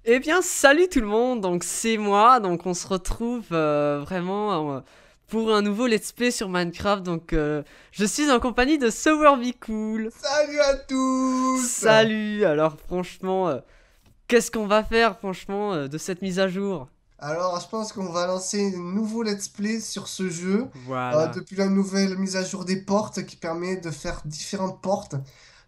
Eh bien, salut tout le monde, donc c'est moi, donc on se retrouve vraiment pour un nouveau let's play sur Minecraft, donc je suis en compagnie de SowerBeCool. Salut à tous. Salut, alors franchement, qu'est-ce qu'on va faire franchement de cette mise à jour? Alors, je pense qu'on va lancer un nouveau let's play sur ce jeu. Voilà. Depuis la nouvelle mise à jour des portes qui permet de faire différentes portes.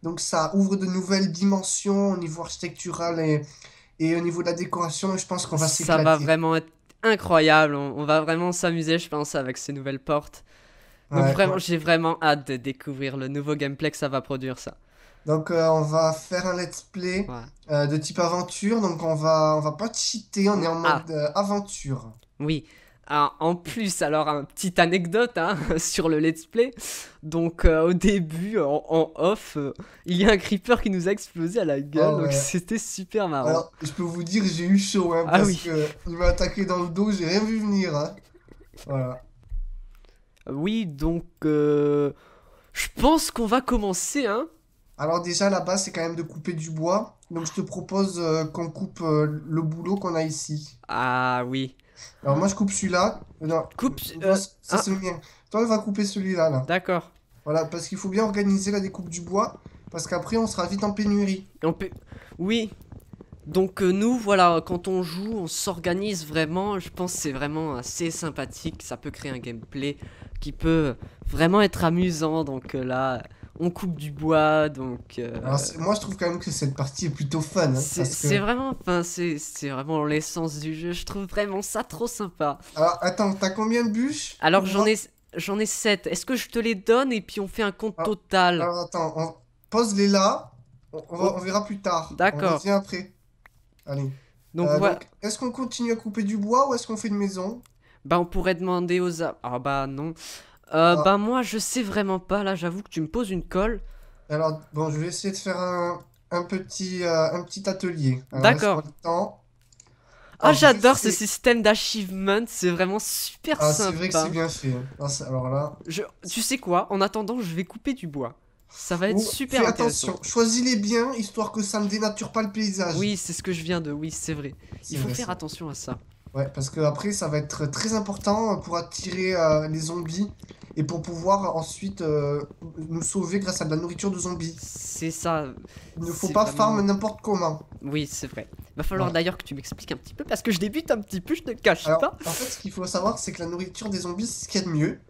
Donc ça ouvre de nouvelles dimensions au niveau architectural et au niveau de la décoration. Et je pense qu'on va Ça va s'éclater. vraiment être incroyable, on va vraiment s'amuser je pense avec ces nouvelles portes. Donc Ouais, vraiment, ouais. j'ai vraiment hâte de découvrir le nouveau gameplay que ça va produire ça. Donc on va faire un let's play Ouais. de type aventure. Donc on va pas cheater, on est en Ah. mode aventure. Oui, alors, en plus, alors, une petite anecdote hein, sur le let's play. Donc, au début, en off, il y a un creeper qui nous a explosé à la gueule. Ah Donc, ouais. c'était super marrant. Alors, je peux vous dire, j'ai eu chaud, hein, Ah parce oui. que il m'a attaqué dans le dos, j'ai rien vu venir, hein. Voilà. Oui, donc, je pense qu'on va commencer, hein. Alors déjà, la base, c'est quand même de couper du bois. Donc je te propose qu'on coupe le boulot qu'on a ici. Ah oui. Alors moi, je coupe celui-là. Non, Coupe. toi, ça Ah, c'est le mien. Toi, on va couper celui-là, là. d'accord. Voilà, parce qu'il faut bien organiser la découpe du bois, parce qu'après, on sera vite en pénurie. On peut. Oui. Donc, nous, voilà, quand on joue, on s'organise vraiment. Je pense que c'est vraiment assez sympathique. Ça peut créer un gameplay qui peut vraiment être amusant. Donc, là. On coupe du bois, donc Alors moi, je trouve quand même que cette partie est plutôt fun, hein, parce c'est que... vraiment, enfin c'est vraiment l'essence du jeu. Je trouve vraiment ça trop sympa. Alors, attends, t'as combien de bûches? Alors Pour voir. j'en ai 7. Est-ce que je te les donne et puis on fait un compte Alors, total? alors, attends, pose-les là. Oh, On verra plus tard. On d'accord. revient après. Allez. Donc voilà. Donc, est-ce qu'on continue à couper du bois ou est-ce qu'on fait une maison? Bah on pourrait demander aux ah bah non. Ah, Bah moi je sais vraiment pas là. J'avoue que tu me poses une colle. alors, bon, je vais essayer de faire un petit atelier. Alors, laisse-moi D'accord. le temps. Ah Alors, je j'adore ce sais... système d'achievement. C'est vraiment super Ah, c'est vrai que c'est sympa. bien fait, hein. Ah, alors là... Tu sais quoi? En attendant je vais couper du bois. Ça va être Oh, super fais intéressant. attention, choisis-les bien, histoire que ça ne dénature pas le paysage. Oui, c'est ce que je viens de. Oui, c'est vrai. C'est Il faut vrai, faire c'est vrai. attention à ça. Ouais, parce que après, ça va être très important pour attirer les zombies et pour pouvoir ensuite nous sauver grâce à de la nourriture de zombies. C'est ça. Il ne faut C'est pas farm vraiment. n'importe comment. Oui, c'est vrai. Va falloir Ouais. d'ailleurs que tu m'expliques un petit peu parce que je débute un petit peu, je te le cache Alors, pas. en fait, ce qu'il faut savoir, c'est que la nourriture des zombies, c'est ce qu'il y a de mieux.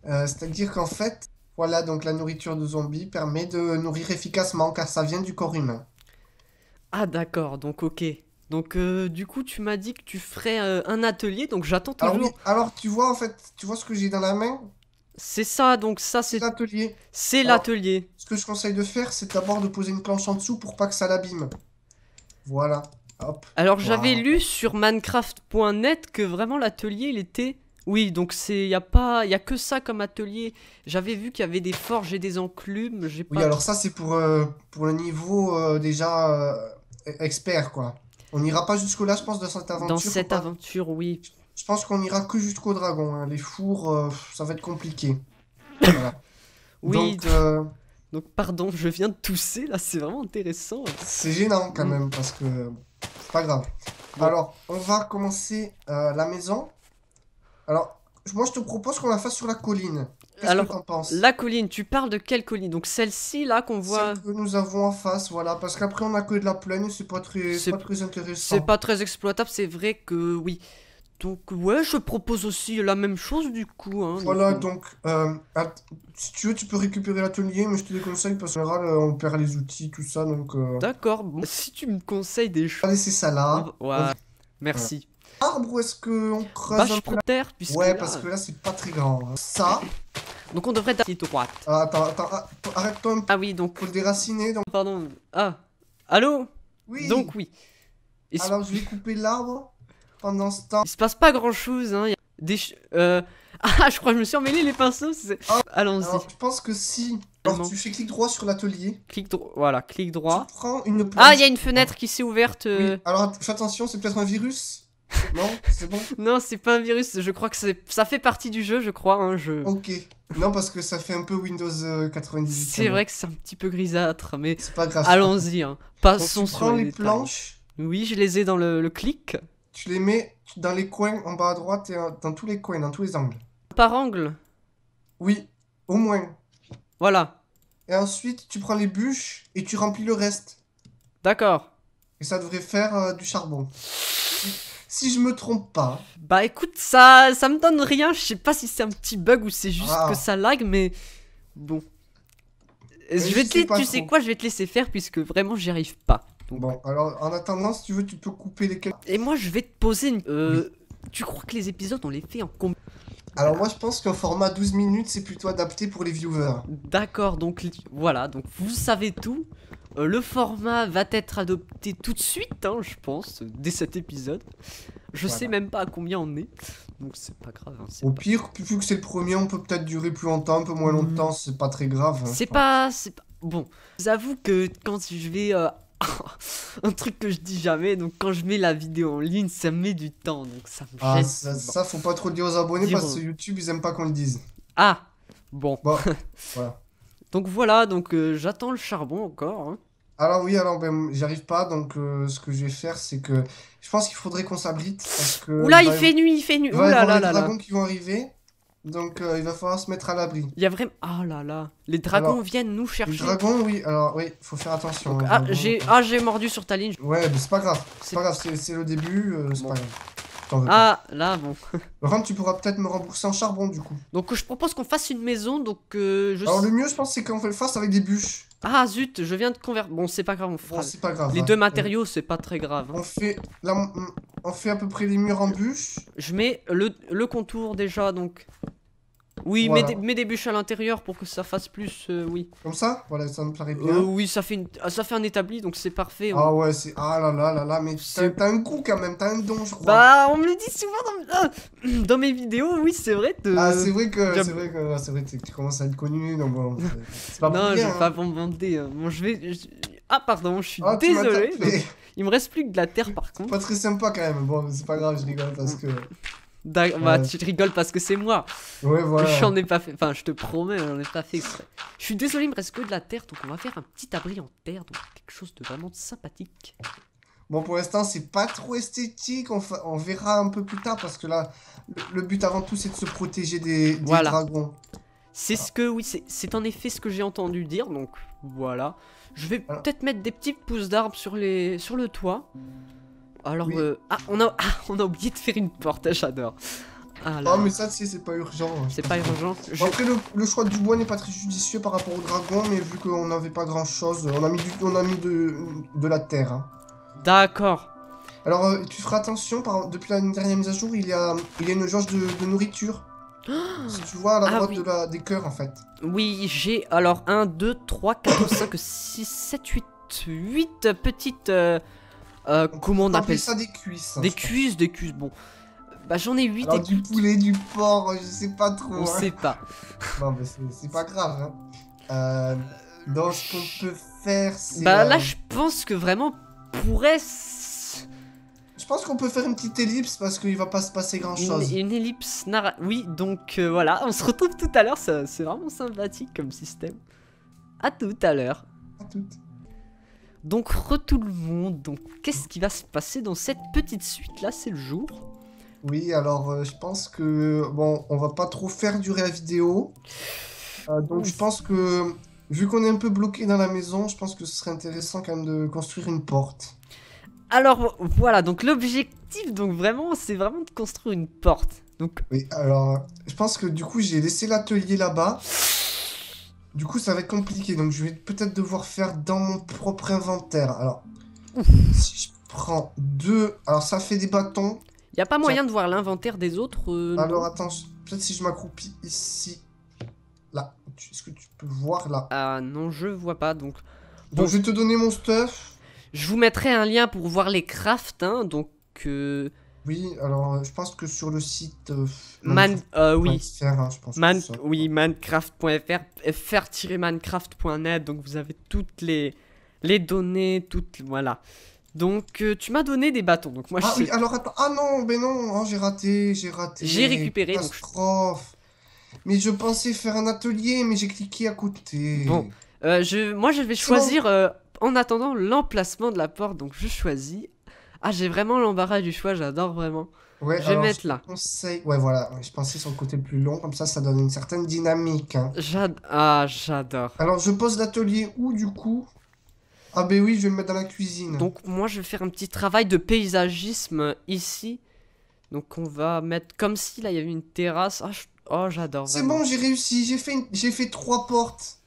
C'est-à-dire qu'en fait, voilà, donc la nourriture de zombies permet de nourrir efficacement car ça vient du corps humain. Ah, d'accord, donc ok. Donc, du coup, tu m'as dit que tu ferais un atelier, donc j'attends Alors oui, toujours. alors tu vois, en fait, tu vois ce que j'ai dans la main? C'est ça, donc ça, C'est l'atelier. c'est Alors, l'atelier. ce que je conseille de faire, c'est d'abord de poser une planche en dessous pour pas que ça l'abîme. Voilà. Hop. Alors, j'avais Voilà. lu sur Minecraft.net que vraiment l'atelier, il était. Oui, donc c'est y a pas y a que ça comme atelier. J'avais vu qu'il y avait des forges et des enclumes, j'ai Oui, pas alors trop ça, c'est pour le niveau déjà expert, quoi. On n'ira pas jusque-là, je pense, dans cette dans aventure. Faut cette pas... aventure, oui. Je pense qu'on ira que jusqu'au dragon, hein. Les fours, ça va être compliqué. Voilà. Oui, Donc, donc pardon, je viens de tousser là, c'est vraiment intéressant. c'est gênant quand Mm. même, parce que c'est pas grave. Bon, Alors, on va commencer la maison. Alors, moi, je te propose qu'on la fasse sur la colline. Qu'est-ce que alors t'en penses? la colline, tu parles de quelle colline? Donc celle-ci là qu'on voit, Celle que nous avons en face, voilà. Parce qu'après, on a que de la plaine, c'est c'est pas très c'est intéressant. pas très exploitable, c'est vrai que oui. Donc ouais, je propose aussi la même chose du coup, hein. Donc, Voilà, donc, si tu veux, tu peux récupérer l'atelier, mais je te déconseille parce qu'en général, on perd les outils, tout ça, donc, d'accord. Bon, si tu me conseilles des on choses, va laisser ça là. ouais, Voilà. merci. Arbre ou est-ce qu'on Bah creuse un je peu là? préfère puisque Ouais, parce là, que là, c'est pas très grand, hein. Ça, donc on devrait être droite. attends, arrête-toi un peu, Ah oui, donc faut le déraciner, donc, pardon. Ah, allô? oui! Donc oui. Il se, Alors, je vais couper l'arbre pendant ce temps. il se passe pas grand chose, hein. Y a des Ah, je crois que je me suis emmêlé les pinceaux. Ah, Allons-y. Alors, je pense que si, alors Allemand. tu fais clic droit sur l'atelier, Clic droit. Voilà, clic tu droit. prends une Ah, il planche. y a une fenêtre qui s'est ouverte. Oui, alors fais attention, c'est peut-être un virus. Non, c'est bon? Non, c'est pas un virus, je crois que ça fait partie du jeu, je crois. Hein, Ok. Non, parce que ça fait un peu Windows 98. C'est vrai que c'est un petit peu grisâtre, mais C'est pas grave. allons-y. Hein. Donc, Passons tu sur prends les les détails. planches, Oui, je les ai dans le clic. tu les mets dans les coins, en bas à droite et dans tous les coins, dans tous les angles. Par angle. Oui, au moins. Voilà. Et ensuite, tu prends les bûches et tu remplis le reste. D'accord. Et ça devrait faire du charbon. Si je me trompe pas. Bah écoute, ça me donne rien. Je sais pas si c'est un petit bug ou c'est juste Ah. que ça lag, mais bon. je sais pas Tu sais trop. quoi, je vais te laisser faire puisque vraiment j'y arrive pas. Donc, Bon, alors en attendant, si tu veux, tu peux couper les quelques. et moi je vais te poser une. Tu crois que les épisodes on les fait en combien? Alors moi, je pense qu'un format 12 minutes, c'est plutôt adapté pour les viewers. D'accord, donc voilà, donc vous savez tout. Le format va être adopté tout de suite, hein, je pense, dès cet épisode. Je Voilà. sais même pas à combien on est, donc c'est pas grave. Hein, Au pire, vu que c'est le premier, on peut peut-être durer plus longtemps, un peu moins longtemps, c'est pas très grave. Hein, c'est je pense. pas, c'est pas. Bon, j'avoue que quand je vais. Un truc que je dis jamais, donc quand je mets la vidéo en ligne, ça met du temps, donc ça me Ah, gêne. ça, faut pas trop le dire aux abonnés Dire, parce que YouTube, ils aiment pas qu'on le dise. Ah, bon. Bon, voilà. Donc voilà, donc j'attends le charbon encore. Hein. Alors oui, alors ben, j'y arrive pas, donc ce que je vais faire, c'est que je pense qu'il faudrait qu'on s'abrite parce que Oula, il fait nuit, il fait nuit. il va y Oula avoir là les là dragons là. qui vont arriver, donc il va falloir se mettre à l'abri. Il y a vraiment. Ah là là. Les dragons Alors, viennent nous Les chercher. dragons, oui, alors oui, faut faire attention. Donc, les ah, dragons. j'ai mordu sur ta ligne. Ouais, mais c'est pas grave, C'est- c'est pas grave, c'est le début, c'est Bon. pas grave. T'en veux pas. Ah, là, bon. Par contre, tu pourras peut-être me rembourser en charbon du coup. Donc je propose qu'on fasse une maison, donc je... Alors le mieux, je pense, c'est qu'on fait le face avec des bûches. Ah zut, je viens de convertir... Bon, c'est pas grave, on fera... Bon, c'est pas grave. Les hein. deux matériaux, c'est pas très grave. Hein. On fait, là, on fait à peu près les murs en bûches. Je mets le contour déjà, donc... Oui, Voilà. mets des bûches à l'intérieur pour que ça fasse plus, oui. Comme ça, voilà, ça me paraît bien. Oui, ça fait, ça fait un établi, donc c'est parfait. Ah ouais, c'est... Ah là là là là, mais C'est- t'as un goût quand même, t'as un don, je crois. Bah, on me le dit souvent dans mes vidéos, oui, c'est vrai. Ah, c'est vrai que... J'aime- C'est vrai que... C'est vrai que tu commences à être connu, donc bon... C'est pas pour Non, je rien, vais hein. pas pour me vanter. Bon, Ah, pardon, je suis Ah, tu m'as désolé. tapé. donc, il me reste plus que de la terre, par contre. Pas très sympa quand même. Bon, c'est pas grave, je rigole parce que... Bah, tu rigoles parce que c'est moi. Ouais, voilà. J'en ai pas fait. Enfin, je te promets, j'en ai pas fait exprès. Je suis désolé, il me reste que de la terre, donc on va faire un petit abri en terre, donc quelque chose de vraiment sympathique. Bon, pour l'instant, c'est pas trop esthétique. On verra un peu plus tard parce que là, le but avant tout, c'est de se protéger des Voilà. dragons. C'est ce que, oui, c'est en effet ce que j'ai entendu dire, donc voilà. Je vais Voilà. peut-être mettre des petites pousses d'arbres sur le toit. Alors, Oui. on a oublié de faire une porte, j'adore. Ah là, Oh, mais ça, tu sais, c'est pas urgent. c'est pas urgent. Bon, après, le choix du bois n'est pas très judicieux par rapport au dragon, mais vu qu'on n'avait pas grand chose, on a mis de la terre. Hein. D'accord. Alors, tu feras attention, depuis la dernière mise à jour, il y a une jauge de nourriture. Si tu vois à la Ah droite oui. des cœurs, en fait. Oui, j'ai alors 1, 2, 3, 4, 5, 6, 7, 8 petites... comment on On appelle ça des cuisses. hein, Des je pense. cuisses, bon. Bah j'en ai 8 Alors, du écoute, poulet, du porc, je sais pas trop. on hein. sait pas. Non, mais c'est pas grave. Hein. Donc, ce qu'on peut faire, c'est... Bah là je pense que vraiment pourrait... Je pense qu'on peut faire une petite ellipse parce qu'il va pas se passer grand-chose. Une ellipse narra... Oui, donc voilà, on se retrouve tout à l'heure, c'est vraiment sympathique comme système. À tout à l'heure. À toutes. Donc tout le monde, donc qu'est-ce qui va se passer dans cette petite suite là, c'est le jour. Oui, alors je pense que bon, on va pas trop faire durer la vidéo. Donc je pense que vu qu'on est un peu bloqué dans la maison, je pense que ce serait intéressant quand même de construire une porte. Alors voilà, donc l'objectif donc vraiment c'est vraiment de construire une porte. Donc Oui, alors je pense que du coup j'ai laissé l'atelier là-bas. Du coup ça va être compliqué, donc je vais peut-être devoir faire dans mon propre inventaire. Alors, si je prends deux, alors ça fait des bâtons. y a pas moyen de voir l'inventaire des autres Alors non. attends, peut-être si je m'accroupis ici. Là, est-ce que tu peux voir là? Ah non, je vois pas donc. Donc Bon. je vais te donner mon stuff. Je vous mettrai un lien pour voir les crafts, hein, donc Oui, alors je pense que sur le site oui, Faire, hein, je pense que c'est ça. oui, manecraft.fr, fr-manecraft.net, donc vous avez toutes les données, toutes, voilà. Donc, tu m'as donné des bâtons. Donc, moi, Ah oui, alors attends. Ah non, mais non. Oh, j'ai raté, j'ai raté. j'ai récupéré. Donc, Catastrophe. Mais je pensais faire un atelier, mais j'ai cliqué à bon, côté. moi, je vais C'est bon. choisir en attendant l'emplacement de la porte. Donc, je choisis. Ah, j'ai vraiment l'embarras du choix. J'adore vraiment. Ouais, Je vais alors je mettre te là. conseille. Ouais, voilà. Ouais, je pensais sur le côté le plus long, comme ça donne une certaine dynamique, hein. Ah, j'adore. Alors, je pose l'atelier où, du coup? Ah, ben oui, je vais le mettre dans la cuisine. Donc, moi, je vais faire un petit travail de paysagisme ici. Donc, on va mettre comme si là, il y avait une terrasse. Ah, oh, j'adore C'est vraiment. bon, j'ai réussi. J'ai fait 3 portes.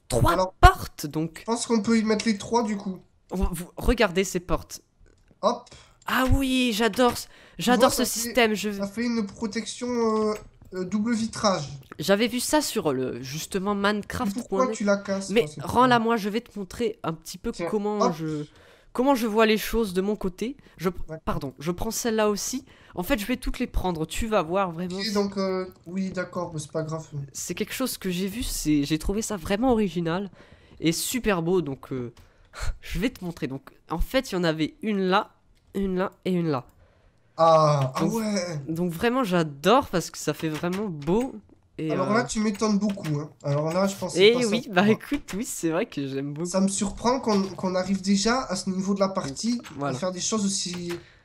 Trois Alors, portes, je donc. pense qu'on peut y mettre les 3, du coup. Regardez ces portes. Hop. Ah oui, Tu vois, j'adore ce système. ça fait une protection double vitrage. J'avais vu ça sur le justement Et pourquoi Minecraft.net. tu la casses, toi, Mais cette rends-la fois? moi, je vais te montrer un petit peu Tiens, hop. comment je vois les choses de mon côté. Ouais. Pardon, je prends celle-là aussi. En fait, je vais toutes les prendre. Tu vas voir vraiment. Ok, donc, oui, d'accord, mais c'est pas grave. C'est quelque chose que j'ai vu. J'ai trouvé ça vraiment original et super beau. Donc, je vais te montrer. Donc, en fait, il y en avait une là et une là. Ah Donc, ouais. donc vraiment, j'adore parce que ça fait vraiment beau. Et, Alors là, tu m'étonnes beaucoup, hein. Alors là, je pensais pas et ça. oui, bah écoute, oui, c'est vrai que j'aime beaucoup. Ça me surprend qu'on arrive déjà à ce niveau de la partie à Voilà. faire des choses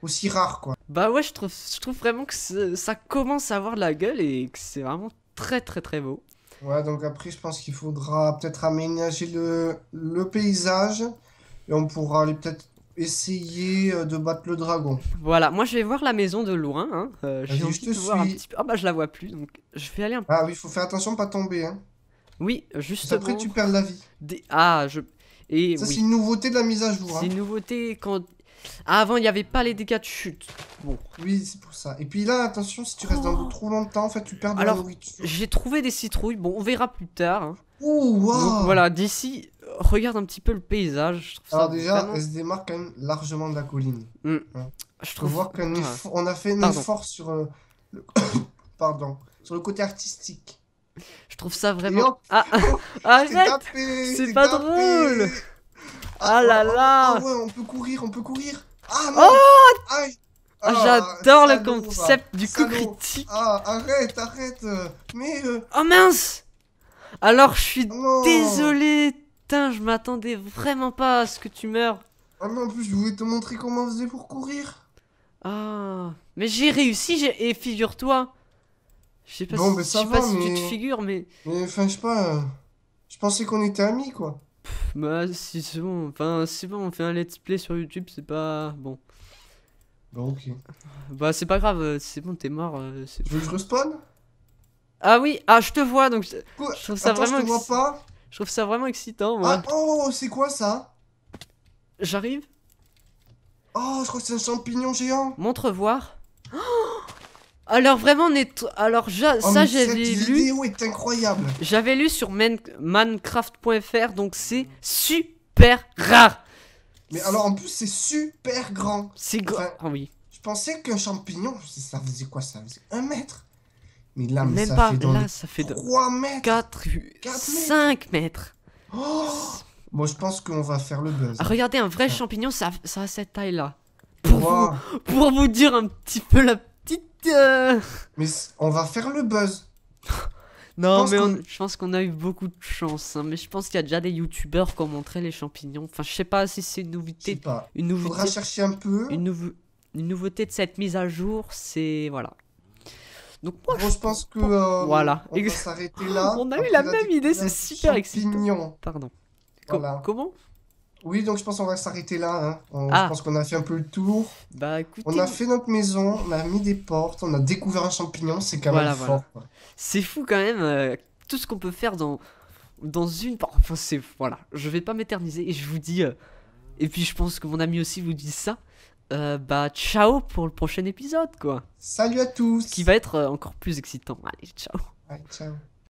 aussi rares, quoi. Bah ouais, je trouve vraiment que ça commence à avoir de la gueule et que c'est vraiment très très très beau. Ouais, donc après, je pense qu'il faudra peut-être aménager le paysage et on pourra aller peut-être essayer de battre le dragon. Voilà, moi je vais voir la maison de loin, hein. J'ai Vas-y, envie je te de voir un suis. petit peu. Ah bah je la vois plus, donc je vais aller un. Ah oui, faut faire attention de pas tomber, hein. Oui, Parce qu'après, justement. tu perds la vie. Ah, je. Et Ça, c'est oui, une nouveauté de la mise à jour, c'est hein. une nouveauté quand. Ah, avant il n'y avait pas les dégâts de chute. Bon. Oui, c'est pour ça. Et puis là, attention, si tu restes dans l'eau Oh. trop longtemps, en fait, tu perds de la Alors, nourriture. j'ai trouvé des citrouilles. Bon, on verra plus tard, hein. Ouh, Donc waouh! voilà, d'ici, regarde un petit peu le paysage. Je trouve ça Alors déjà, vraiment. elle se démarque quand même largement de la colline, Hmm. hein. Je Faut trouve. voir qu'on Ah, on a fait un pardon. effort sur le... Pardon, sur le côté artistique. Je trouve ça Et vraiment. hop, Ah, c'est arrête! tapé, C'est c'est pas tapé. drôle! Ah, Ah là ah là! ouais, on peut courir, on peut courir. Ah non! Oh! Aïe! Ah, Ah, j'adore le salaud, concept du coup salaud. critique. Ah, arrête, arrête. Mais, Oh mince! Alors je suis non. désolé. Putain, je m'attendais vraiment pas à ce que tu meurs. Ah mais en plus, je voulais te montrer comment on faisait pour courir. Ah, mais j'ai réussi. Et figure-toi. Je sais pas Bon, si, ben je ça sais pas va, si tu te mais... figures, mais. Mais, enfin, je sais pas... Je pensais qu'on était amis, quoi. Bah, si c'est bon. Enfin, c'est bon, on fait un let's play sur YouTube, c'est pas. Bon. Bon, ok. Bah, c'est pas grave, c'est bon, t'es mort. Tu veux que je respawn? Ah oui, ah, je te vois donc. Quoi? Je trouve ça Attends, je vraiment. te vois pas. Je trouve ça vraiment excitant, moi. Ah, oh, c'est quoi ça? J'arrive. Oh, je crois que c'est un champignon géant. Montre voir. Alors vraiment, alors Oh, ça mais cette j'avais lu. vidéo est incroyable. J'avais lu sur Minecraft.fr, donc c'est super rare. Mais alors, en plus, c'est super grand. C'est grand. Enfin, Ah oui. je pensais qu'un champignon, ça faisait quoi? Ça faisait 1 mètre. Mais là, mais Même ça pas. fait dans Là, les ça fait 3 mètres. 4, 4 5 mètres. Oh, bon, je pense qu'on va faire le buzz. Ah, regardez, un vrai champignon, ça a cette taille-là. Pour Wow. pour vous dire un petit peu la petite. Mais on va faire le buzz. Non, pense mais que- je pense qu'on a eu beaucoup de chance, hein. Mais je pense qu'il y a déjà des youtubeurs qui ont montré les champignons. Enfin, je sais pas si c'est une Je sais nouveauté. pas. Une Faudra nouveauté. chercher un peu. Une nouveauté de cette mise à jour, c'est. Voilà. Donc, moi, Bon, je pense que Voilà. on va s'arrêter là. On a eu Après la même idée, c'est découverte super excitant. champignon. Pardon. Voilà. Comment? Oui, donc je pense qu'on va s'arrêter là, hein. Ah. Je pense qu'on a fait un peu le tour. Bah écoutez, On a fait notre maison, on a mis des portes, on a découvert un champignon, c'est quand Voilà, même voilà. fort, quoi. c'est fou quand même tout ce qu'on peut faire dans une. Enfin, c'est. Voilà. Je vais pas m'éterniser et je vous dis. Et puis je pense que mon ami aussi vous dit ça. Bah ciao pour le prochain épisode quoi. Salut à tous. Qui va être encore plus excitant. Allez, ciao. Ouais, ciao.